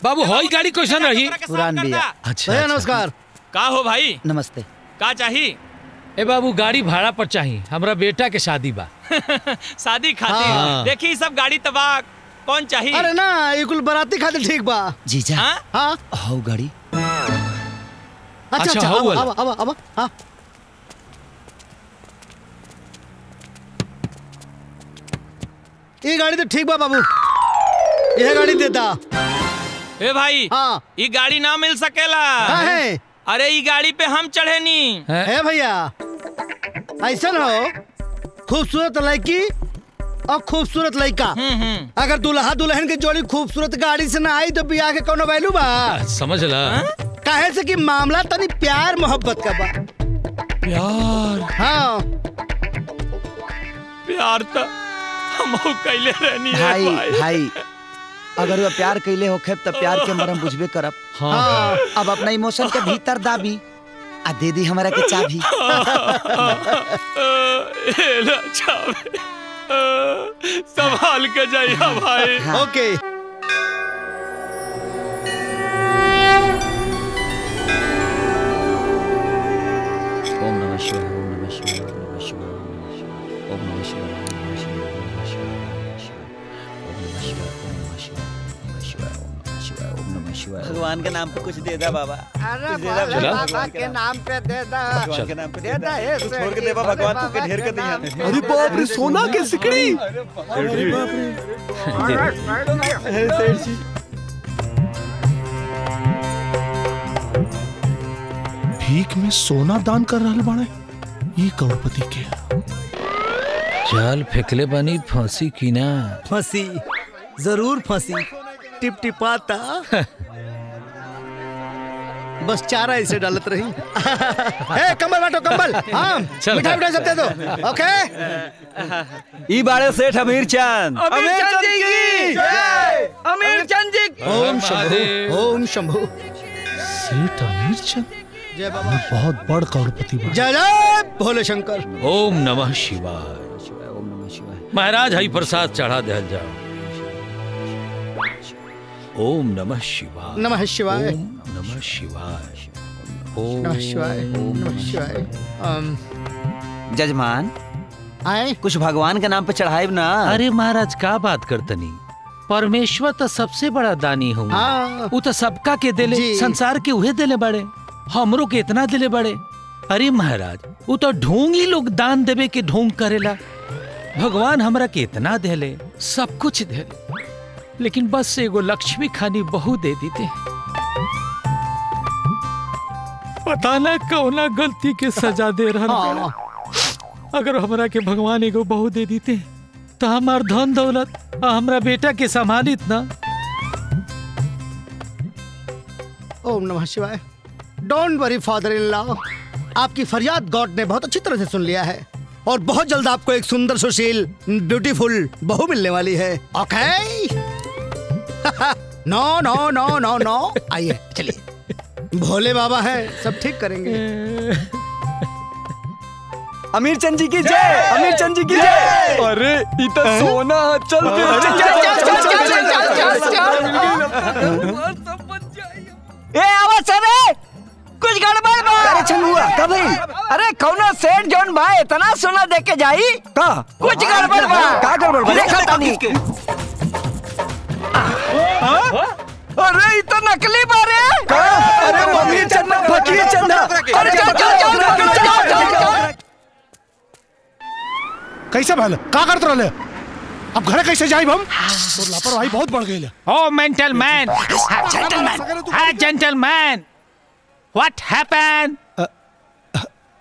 बाबू हई गाड़ी कैसन रही? पुरान बिया। अच्छा भैया नमस्कार। का हो भाई? नमस्ते। का चाहिए? ए बाबू गाड़ी भाड़ा पर चाहिए, हमरा बेटा के शादी बा। शादी खातिर? हाँ। देखी सब गाड़ी तबाह कौन चाहिए? अरे ना ये कुल बराती खातिर ठीक बा। जीजा हाँ हो गाड़ी। अच्छा हो वाला। अब हाँ ये गाड़ी तो ठीक बा बाबू, यह गाड़ी देता। ए भाई हाँ ये गाड़ी ना मिल सकेला। है? अरे ये गाड़ी पे हम चढ़े नी है भैया। ऐसा ना हो, खूबसूरत लड़की और खूबसूरत लड़का, अगर दुल्हा दुल्हन की जोड़ी खूबसूरत गाड़ी से ना आई तो ब्याह के कोनो वैल्यू बा? समझ ला। काहे से कि मामला तनी प्यार मोहब्बत का बा। प्यार? हाँ प्यार तो हम कैले रहनी है भाई भाई अगर वो प्यार कैले होखे तब प्यार के मरम बुझबे करब। हाँ। अब अपना इमोशन के भीतर दाबी आ दे दी हमरा के चाबी। संभाल के जाइए भाई। ओके। ओम नमः शिवाय ओम नमः शिवाय ओम नमः शिवाय ओम नमः शिवाय ओम नमः शिवाय ओम नमः शिवाय ओम नमः शिवाय ओम नमः शिवाय ओम नमः शिवाय। भगवान के नाम पे कुछ दे दा बाबा। अरे बाबा के नाम पे दे दा। भगवान के नाम पे दे दा। तू छोड़ के देवा भगवान तू के ढेर कर दिया। अरे बाप रे सोना के सिकड़ी। अरे बाप रे। भीख में सोना दान कर रहल बाड़े ये करोड़पति के। जाल फेंकले बनी फांसी की ना? फंसी जरूर फंसी, टिप टिपाता बस चारा इसे डालत रही। ए कंबल बांटो कंबल। हाँ मिठाई मिठाई सब दे दो। ओके। ई बाड़े सेठ अमीर चंद। अमीर चंद जी की जय। अमीर चंद जी। ओम शंभू ओम शंभू। सेठ अमीर चंद जय बाबा। बहुत बड़ करोड़पति बा। जय जय भोले शंकर। ओम नमः शिवाय। ओम नमः शिवाय। महाराज हई प्रसाद चढ़ा दे जाओ। ओम नमः शिवाय। नमः शिवाय। ओम नमः शिवाय। ओम नमः शिवाय। नमः शिवाय। जजमान आए कुछ भगवान के नाम पे चढ़ाइब ना। अरे महाराज का बात करतनी, परमेश्वर तो सबसे बड़ा दानी हूँ। हाँ। वो तो सबका के दिले, जी। संसार के उहे दिले बड़े, हमरो के इतना दिले बड़े। अरे महाराज वो तो ढोंग ही लोग दान देवे के ढोंग करेला। भगवान हमरा के इतना देले, सब कुछ देले, लेकिन बस एगो लक्ष्मी खानी बहू दे दीते। पता ना कौना गलती के सजा दे रहा। अगर हमरा के भगवान एगो बहू दे दीते तो हमार धन दौलत हमरा बेटा के संभालित ना। ओम नमः शिवाय। Don't worry father in law, आपकी फरियाद गॉड ने बहुत अच्छी तरह से सुन लिया है और बहुत जल्द आपको एक सुंदर सुशील ब्यूटीफुल बहू मिलने वाली है। ओके। नो नो नो नो नो। आइए चलिए, भोले बाबा है सब ठीक करेंगे। अमीर चंद जी की जय। अमीर चंद जी की जय। अरे इतना सोना चल ए आवाज रे कुछ गड़बड़ बा। अरे चंगुआ कब है? अरे कौनो सेठ जॉन भाई इतना सोना दे के जाई का? कुछ गड़बड़ बा। का गड़बड़ बा? देखा तानी। अरे ये तो नकली बारे। अरे अमीर चंद फकीर चंद। अरे चल कैसे भले का करत रहले? अब घरे कैसे जाइब हम? तो लापरवाही बहुत बढ़ गई है। ओ जेंटलमैन, हाँ जेंटलमैन, व्हाट हैपेंड?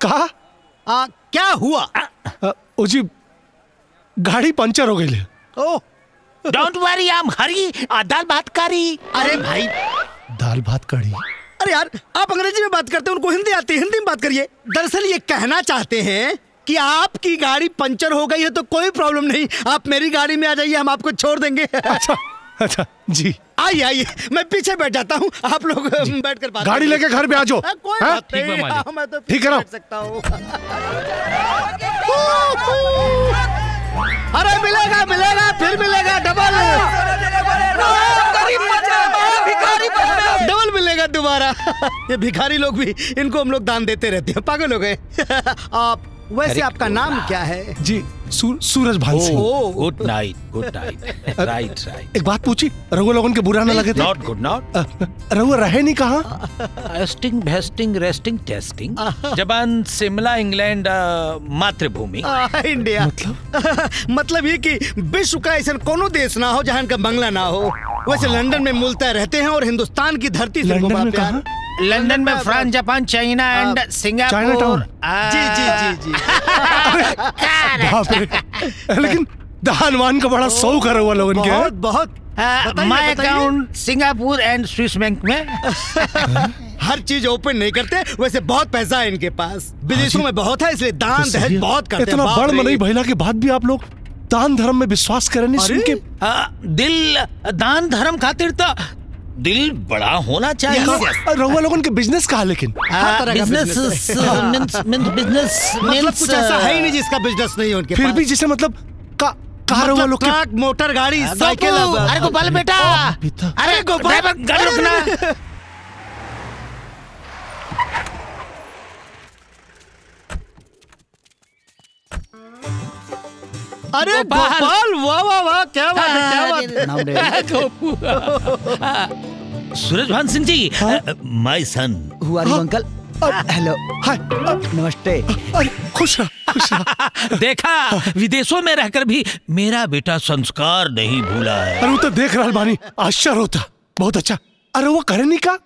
कहा? क्या हुआ? जी गाड़ी पंचर हो गई है। Oh don't worry, I am hurry. Dal bhat करी। अरे भाई दाल भात कड़ी। अरे यार आप अंग्रेजी में बात करते हैं, उनको हिंदी आती है, हिंदी में बात करिए। दरअसल ये कहना चाहते हैं कि आपकी गाड़ी पंचर हो गई है तो कोई प्रॉब्लम नहीं, आप मेरी गाड़ी में आ जाइए, हम आपको छोड़ देंगे। अच्छा अच्छा जी आइए आइए, मैं पीछे बैठ जाता हूँ, आप लोग बैठ कर बात गाड़ी लेके घर पे आ जाओ। कोई बात नहीं, मैं तो ठीक है ना? बैठ सकता हूँ। अरे मिलेगा मिलेगा फिर मिलेगा डबल। दोबारा। ये भिखारी लोग भी, इनको हम लोग दान देते रहते हैं, पागल हो गए। आप वैसे आपका नाम क्या है? जी सूरज भान Singh. Good night, good night. Right right. एक बात पूछी, रघुआ लोगन के बुरा न लगे थे? Not good, not. रघुआ रहे नहीं कहाँ? एस्टिंग भेस्टिंग रेस्टिंग टेस्टिंग, जबान शिमला इंग्लैंड मातृभूमि इंडिया। मतलब ये कि विश्व का ऐसा कोनो देश ना हो जहाँ इनका बंगला ना हो। वैसे लंदन में मूलतः रहते हैं और हिंदुस्तान की धरती से लंदन में प्यार। लंदन में France, Japan, China and Singapore. जी। बाप रे। लेकिन दानवान का बड़ा शौक है रघुआ लोगन के। बहुत बहुत। My account Singapore and Swiss bank में। हर चीज ओपन नहीं करते, वैसे बहुत पैसा है इनके पास, विदेशों में बहुत है, इसलिए दान दहेज बहुत करते हैं। इतना बड़ मनई भइला के बाद भी आप लोग दान धर्म में विश्वास करें नहीं? सुन के दिल दान धर्म खातिर तो दिल बड़ा होना चाहिए। रघुआ लोगन के बिजनेस कहा, लेकिन बिजनेस मतलब कुछ ऐसा है ही नहीं जिसका बिजनेस नहीं है उनके फिर पास। भी जैसे मतलब कार वालों के ट्रक, मोटर गाड़ी, साइकिल। अरे गोपाल बेटा, अरे गोपाल गाड़ी रुकना। अरे गोपाल, वाह वाह वाह, क्या बात है, क्या बात है। सूरज भान सिंह जी, माय सन। हुआ अंकल? हेलो, हाय, नमस्ते। अरे खुश रहा। देखा, विदेशों में रहकर भी मेरा बेटा संस्कार नहीं भूला है। अरे वो तो देख रहा बानी, आश्चर्य होता। बहुत अच्छा। अरे वो करे नहीं का?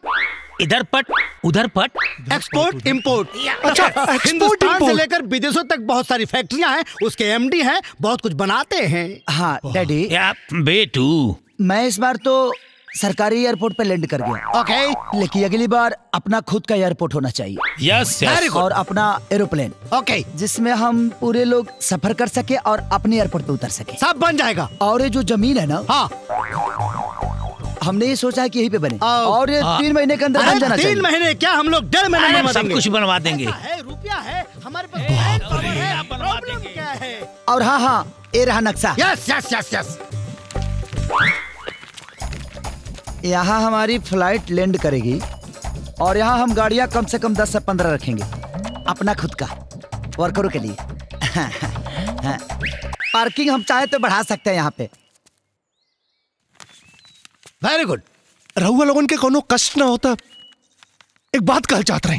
इधर पट उधर पट, एक्सपोर्ट इंपोर्ट। अच्छा, हिंदुस्तान से लेकर विदेशों तक बहुत सारी फैक्ट्रियां हैं, उसके एमडी हैं, बहुत कुछ बनाते हैं। हाँ डैडी, या बेटू, मैं इस बार तो सरकारी एयरपोर्ट पे लैंड कर गया। ओके लेकिन अगली बार अपना खुद का एयरपोर्ट होना चाहिए। यस और अपना एरोप्लेन, ओके, जिसमें हम पूरे लोग सफर कर सके और अपने एयरपोर्ट पे उतर सके। सब बन जाएगा। और ये जो जमीन है ना, हाँ, हमने ये सोचा है कि यहीं पे बने, आओ। और ये 3 महीने के अंदर बन जाना 3 चाहिए। महीने क्या, हम लोग 1.5 महीने में सब देंगे। कुछ बनवा देंगे। है, रुपया है हमारे पास, प्रॉब्लम क्या है? और हाँ, ये रहा नक्शा। Yes yes yes yes. यहाँ हमारी फ्लाइट लैंड करेगी और यहाँ हम गाड़ियाँ कम से कम 10 से 15 रखेंगे, अपना खुद का, वर्करों के लिए। पार्किंग हम चाहे तो बढ़ा सकते हैं यहाँ पे। Very good. रघुआ लोगन के कोनो कष्ट ना होता। एक बात कहना चाहते रहे।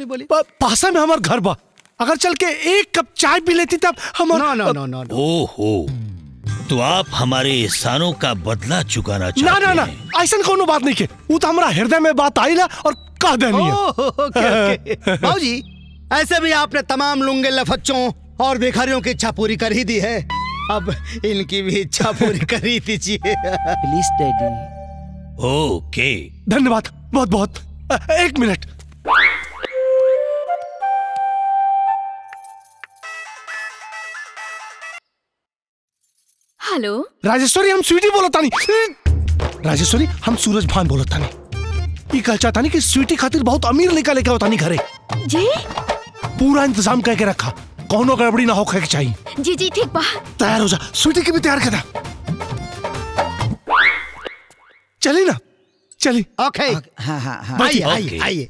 बोली। पासा में हमार घर बा, अगर चल के 1 कप चाय पी लेती तब हमारा। नो। ओहो, तो आप हमारे एहसानों का बदला चुकाना चाहते हैं? ना, ऐसा कोनो बात नहीं के। वो तो हमारा हृदय में बात आई ला और कह देनी है। बाबूजी, ऐसे भी आपने तमाम लुंगे लफच्चों और भिखारियों की इच्छा पूरी कर ही दी है, अब इनकी भी इच्छा पूरी कर ही दीजिए। Please daddy. ओके, धन्यवाद बहुत बहुत। 1 मिनट। हेलो राजेश्वरी, हम स्वीटी बोलत तानी। राजेश्वरी, हम सूरज भान बोलत तानी। ई कह चाहता नहीं कि स्वीटी खातिर बहुत अमीर लड़का लेके होता नहीं घरे। जी पूरा इंतजाम करके रखा, कोनो गड़बड़ी ना हो के चाहिए। जी ठीक बा। तैयार हो जा, स्वीटी की भी तैयार कर दा। चली ना, चली। ओके, हाँ हाँ हाँ। आइए ओके। आइए आइए।